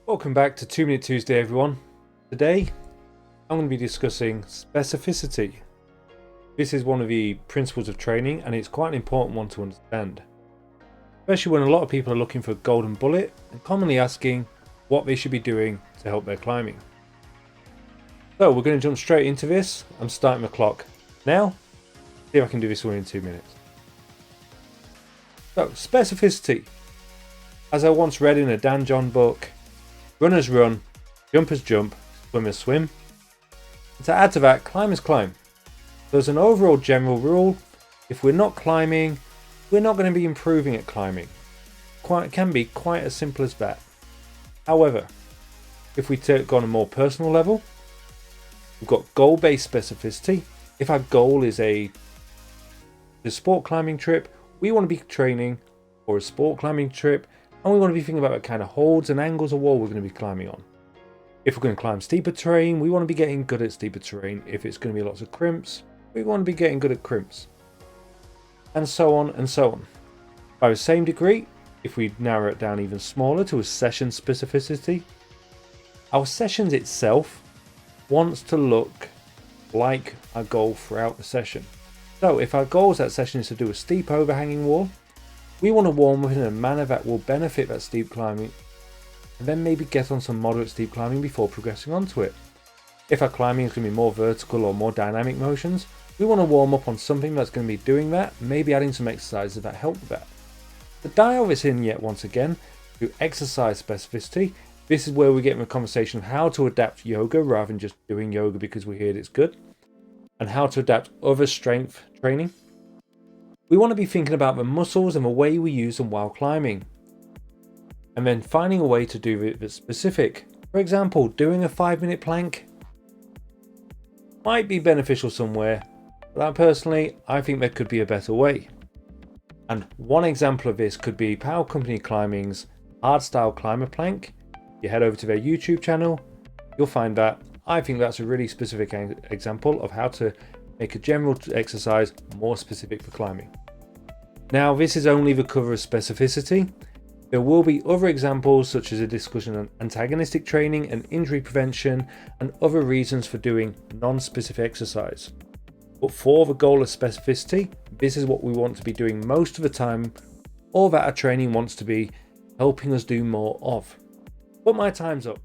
Welcome back to 2 Minute Tuesday, everyone. Today, I'm going to be discussing specificity. This is one of the principles of training, and it's quite an important one to understand, especially when a lot of people are looking for a golden bullet and commonly asking what they should be doing to help their climbing. So we're going to jump straight into this. I'm starting the clock now. See if I can do this one in 2 minutes. So, specificity. As I once read in a Dan John book, runners run, jumpers jump, swimmers swim. And to add to that, climbers climb. So as an overall general rule, if we're not climbing, we're not going to be improving at climbing. It can be quite as simple as that. However, if we take on a more personal level, we've got goal-based specificity. If our goal is a sport climbing trip, we want to be training for a sport climbing trip, and we want to be thinking about what kind of holds and angles of wall we're going to be climbing on. If we're going to climb steeper terrain, we want to be getting good at steeper terrain. If it's going to be lots of crimps, we want to be getting good at crimps. And so on and so on. By the same degree, if we narrow it down even smaller to a session specificity, our sessions itself wants to look like our goal throughout the session. So if our goal that session is to do a steep overhanging wall, we want to warm up in a manner that will benefit that steep climbing, and then maybe get on some moderate steep climbing before progressing onto it. If our climbing is going to be more vertical or more dynamic motions, we want to warm up on something that's going to be doing that, maybe adding some exercises that help with that. To dial this in yet once again, through exercise specificity, this is where we get in the conversation of how to adapt yoga rather than just doing yoga because we heard it's good, and how to adapt other strength training. We want to be thinking about the muscles and the way we use them while climbing, and then finding a way to do it that's specific. For example, doing a 5-minute plank might be beneficial somewhere, but personally, I think there could be a better way. And one example of this could be Power Company Climbing's Hardstyle Climber Plank. If you head over to their YouTube channel, you'll find that. I think that's a really specific example of how to make a general exercise more specific for climbing. Now, this is only the cover of specificity. There will be other examples such as a discussion on antagonistic training and injury prevention and other reasons for doing non-specific exercise. But for the goal of specificity, this is what we want to be doing most of the time, or that our training wants to be helping us do more of. But my time's up.